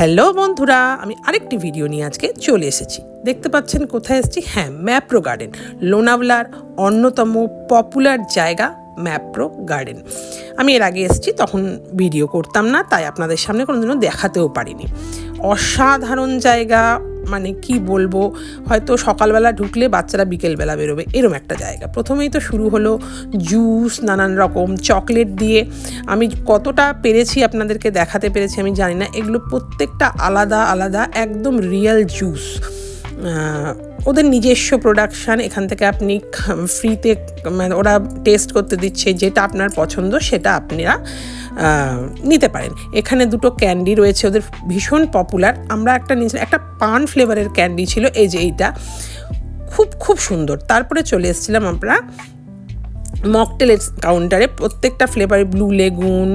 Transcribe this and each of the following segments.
Hello বন্ধুরা, আমি আরেকটি ভিডিও নিয়ে আজকে চলে এসেছি। দেখতে পাচ্ছেন কোথায় এসেছি? হ্যাঁ, ম্যাপ্রো গার্ডেন, লোনাভলার অন্যতম পপুলার জায়গা ম্যাপ্রো গার্ডেন। আমি এর আগে এসেছি, তখন ভিডিও করতাম না, তাই আপনাদের সামনে কোনোদিনও দেখাতেও পারিনি। অসাধারণ জায়গা, মানে কি বলবো, হয়তো সকালবেলা ঢুকলে বাচ্চারা বিকেলবেলা বেরোবে, এরম একটা জায়গা। প্রথমেই তো শুরু হলো জুস, নানান রকম চকলেট দিয়ে। আমি কতটা পেরেছি আপনাদেরকে দেখাতে পেরেছি আমি জানি না। এগুলো প্রত্যেকটা আলাদা আলাদা, একদম রিয়েল জুস, ওদের নিজস্ব প্রোডাকশান। এখান থেকে আপনি ফ্রিতে, মানে ওরা টেস্ট করতে দিচ্ছে, যেটা আপনার পছন্দ সেটা আপনারা নিতে পারেন। এখানে দুটো ক্যান্ডি রয়েছে, ওদের ভীষণ পপুলার। আমরা একটা নিয়েছিলাম, একটা পান ফ্লেভারের ক্যান্ডি ছিল, এই যে এইটা খুব সুন্দর। তারপরে চলে এসেছিলাম আমরা মকটেলের কাউন্টারে। প্রত্যেকটা ফ্লেভারে, ব্লু লেগুন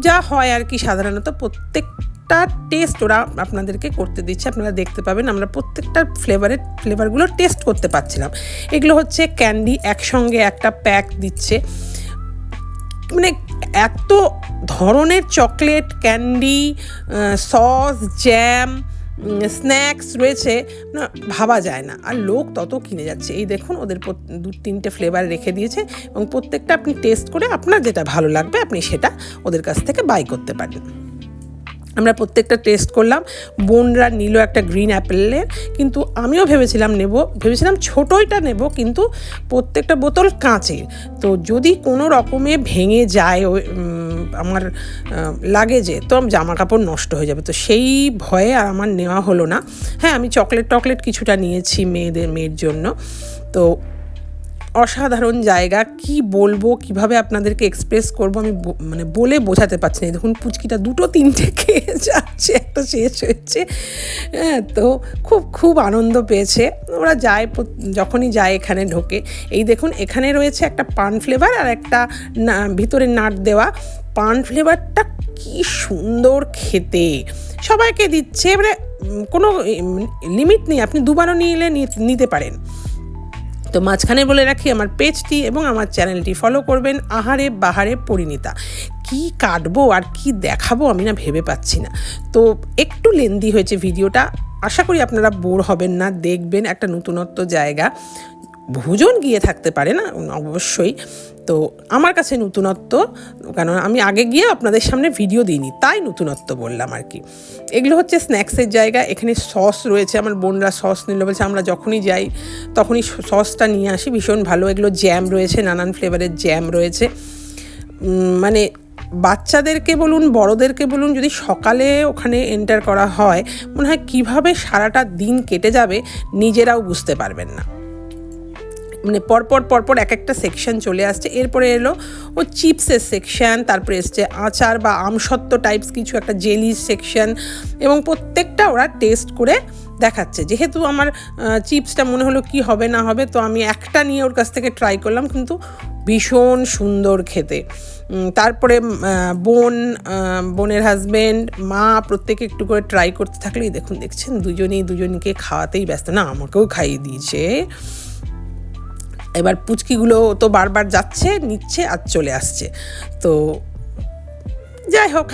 যা হয় আর কি, সাধারণত প্রত্যেকটা টেস্ট ওরা আপনাদেরকে করতে দিচ্ছে, আপনারা দেখতে পাবেন। আমরা প্রত্যেকটা ফ্লেভারগুলো টেস্ট করতে পারছিলাম। এগুলো হচ্ছে ক্যান্ডি, একসঙ্গে একটা প্যাক দিচ্ছে, মানে এত ধরনের chocolate, candy, sauce, jam, snacks রয়েছে, না ভাবা যায় না। আর লোক তত কিনে যাচ্ছে। এই দেখুন, ওদের 2-3টে ফ্লেভার রেখে দিয়েছে এবং প্রত্যেকটা আপনি টেস্ট করে আপনার যেটা ভালো লাগবে আপনি সেটা ওদের কাছ থেকে বাই করতে পারেন। আমরা প্রত্যেকটা টেস্ট করলাম। বোনরা নিল একটা গ্রিন অ্যাপেলের, কিন্তু আমিও ভেবেছিলাম ছোটোইটা নেব, কিন্তু প্রত্যেকটা বোতল কাঁচের। তো যদি কোনো রকমে ভেঙে যায় আমার লাগেজে, তো জামা কাপড় নষ্ট হয়ে যাবে, তো সেই ভয়ে আর আমার নেওয়া হলো না। হ্যাঁ, আমি চকলেট কিছুটা নিয়েছি মেয়ের জন্য। তো অসাধারণ জায়গা, কি বলবো, কিভাবে আপনাদেরকে এক্সপ্রেস করব আমি মানে বলে বোঝাতে পারছি না। দেখুন, পুচকিটা 2-3টে খেয়ে যাচ্ছে, একটা শেষ হয়েছে। হ্যাঁ, তো খুব আনন্দ পেয়েছে। ওরা যায়, যখনই যায় এখানে ঢোকে। এই দেখুন, এখানে রয়েছে একটা পান ফ্লেভার আর একটা ভিতরে নাট দেওয়া। পান ফ্লেভারটা কি সুন্দর খেতে, সবাইকে দিচ্ছে, মানে কোনো লিমিট নেই, আপনি দুবারও নিতে পারেন। তো মাঝখানে বলে রাখি, আমার পেজটি এবং আমার চ্যানেলটি ফলো করবেন। আহারে বাহারে পরিণীতা, কি কাটবো আর কি দেখাবো আমি না ভেবে পাচ্ছি না। তো একটু লেন্দি হয়েছে ভিডিওটা, আশা করি আপনারা বোর হবেন না। দেখবেন, একটা নতুনত্ব জায়গা, ভুজন গিয়ে থাকতে পারে না অবশ্যই। তো আমার কাছে নতুনত্ব, কারণ আমি আগে গিয়ে আপনাদের সামনে ভিডিও দিইনি, তাই নতুনত্ব বললাম আর কি। এগুলো হচ্ছে স্ন্যাক্সের জায়গা। এখানে সস রয়েছে, আমার বোনরা সস নিল, বলছে আমরা যখনই যাই তখনই সসটা নিয়ে আসি, ভীষণ ভালো। এগুলো জ্যাম রয়েছে, নানান ফ্লেভারের জ্যাম রয়েছে। মানে বাচ্চাদেরকে বলুন, বড়োদেরকে বলুন, যদি সকালে ওখানে এন্টার করা হয়, মনে হয় কীভাবে সারাটা দিন কেটে যাবে নিজেরাও বুঝতে পারবেন না। মানে পরপর এক একটা সেকশন চলে আসছে। এরপরে এলো ও চিপসের সেকশন, তারপরে এসছে আচার বা আমসত্ত্ব টাইপস কিছু একটা জেলি সেকশন, এবং প্রত্যেকটা ওরা টেস্ট করে দেখাচ্ছে। যেহেতু আমার চিপসটা মনে হলো কি হবে না হবে, তো আমি একটা নিয়ে ওর কাছ থেকে ট্রাই করলাম, কিন্তু ভীষণ সুন্দর খেতে। তারপরে বোনের হাজব্যান্ড, মা প্রত্যেকে একটু করে ট্রাই করতে থাকলেই দেখছেন দুজনকে খাওয়াতেই ব্যস্ত। না, আমাকেও খাইয়ে দিয়েছে। এবার পুচকিগুলো তো বারবার যাচ্ছে, নিচ্ছে আর চলে আসছে। তো যাই হোক,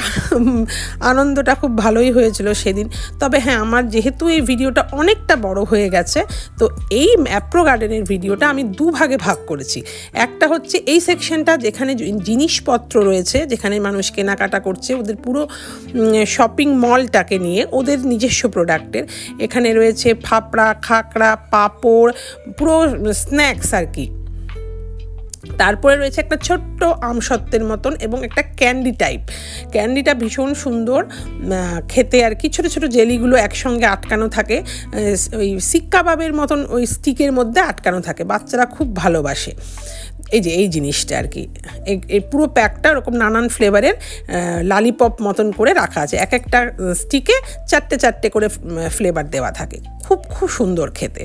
আনন্দটা খুব ভালোই হয়েছিল সেদিন। তবে হ্যাঁ, আমার যেহেতু এই ভিডিওটা অনেকটা বড় হয়ে গেছে, তো এই ম্যাপ্রো গার্ডেনের ভিডিওটা আমি দুভাগে ভাগ করেছি। একটা হচ্ছে এই সেকশনটা, যেখানে জিনিসপত্র রয়েছে, যেখানে মানুষ কেনাকাটা করছে, ওদের পুরো শপিং মলটাকে নিয়ে, ওদের নিজস্ব প্রোডাক্টের। এখানে রয়েছে ফাপড়া, খাকড়া, পাঁপড়, পুরো স্ন্যাক্স আর কি। তারপরে রয়েছে একটা ছোট্ট আমসত্ত্বের মতন এবং একটা ক্যান্ডি টাইপ। ক্যান্ডিটা ভীষণ সুন্দর খেতে আর কি। ছোটো ছোটো জেলিগুলো একসঙ্গে আটকানো থাকে, ওই শিক কাবাবের মতন ওই স্টিকের মধ্যে আটকানো থাকে, বাচ্চারা খুব ভালোবাসে। এই জিনিসটা আর কি। এই পুরো প্যাকটা ওরকম নানান ফ্লেভারের লালিপপ মতন করে রাখা আছে, এক একটা স্টিকে 4টে করে ফ্লেভার দেওয়া থাকে, খুব সুন্দর খেতে।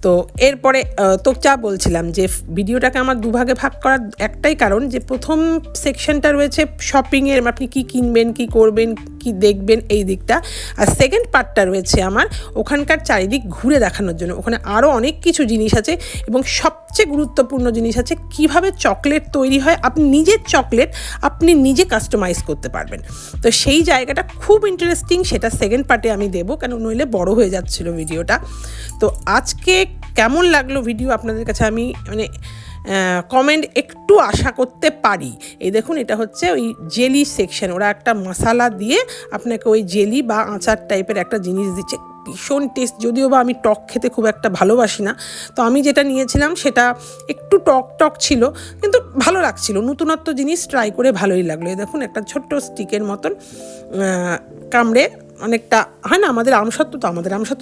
তো এরপরে তো যা বলছিলাম, যে ভিডিওটাকে আমার দুভাগে ভাগ করার একটাই কারণ, যে প্রথম সেকশনটা রয়েছে শপিংয়ের, আপনি কি কিনবেন, কি করবেন, কি দেখবেন, এই দিকটা। আর সেকেন্ড পার্টটা রয়েছে আমার ওখানকার চারিদিক ঘুরে দেখানোর জন্য। ওখানে আরও অনেক কিছু জিনিস আছে, এবং সব সবচেয়ে গুরুত্বপূর্ণ জিনিস আছে কিভাবে চকলেট তৈরি হয়, আপনি নিজের চকলেট আপনি নিজে কাস্টমাইজ করতে পারবেন। তো সেই জায়গাটা খুব ইন্টারেস্টিং, সেটা সেকেন্ড পার্টে আমি দেবো, কেন নইলে বড় হয়ে যাচ্ছিল ভিডিওটা। তো আজকে কেমন লাগলো ভিডিও আপনাদের কাছে আমি মানে কমেন্ট একটু আশা করতে পারি। এই দেখুন, এটা হচ্ছে ওই জেলি সেকশন, ওরা একটা মশলা দিয়ে আপনাকে ওই জেলি বা আচার টাইপের একটা জিনিস দিচ্ছে, ভীষণ টেস্ট। যদিও বা আমি টক খেতে খুব একটা ভালোবাসি না, তো আমি যেটা নিয়েছিলাম সেটা একটু টক টক ছিল, কিন্তু ভালো লাগছিল, নতুনত্ব জিনিস ট্রাই করে ভালোই লাগলো। এই দেখুন, একটা ছোট্ট স্টিকের মতন কামড়ে অনেকটা হয় না, আমাদের আমসত্ত্ব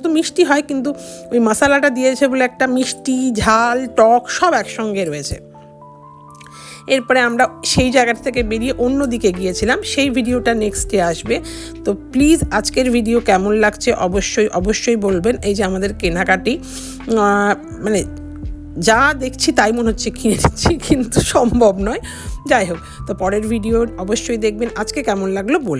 তো মিষ্টি হয়, কিন্তু ওই মশলাটা দিয়েছে বলে একটা মিষ্টি ঝাল টক সব একসঙ্গে রয়েছে। এরপরে আমরা সেই জায়গাটা থেকে বেরিয়ে অন্য দিকে গিয়েছিলাম, সেই ভিডিওটা নেক্সটে আসবে। তো প্লিজ আজকের ভিডিও কেমন লাগছে অবশ্যই বলবেন। এই যে আমাদের কেনাকাটি, মানে যা দেখছি তাই মনে হচ্ছে কিনে নিচ্ছি, কিন্তু সম্ভব নয়। যাই হোক, তো পরের ভিডিও অবশ্যই দেখবেন। আজকে কেমন লাগলো বলবেন।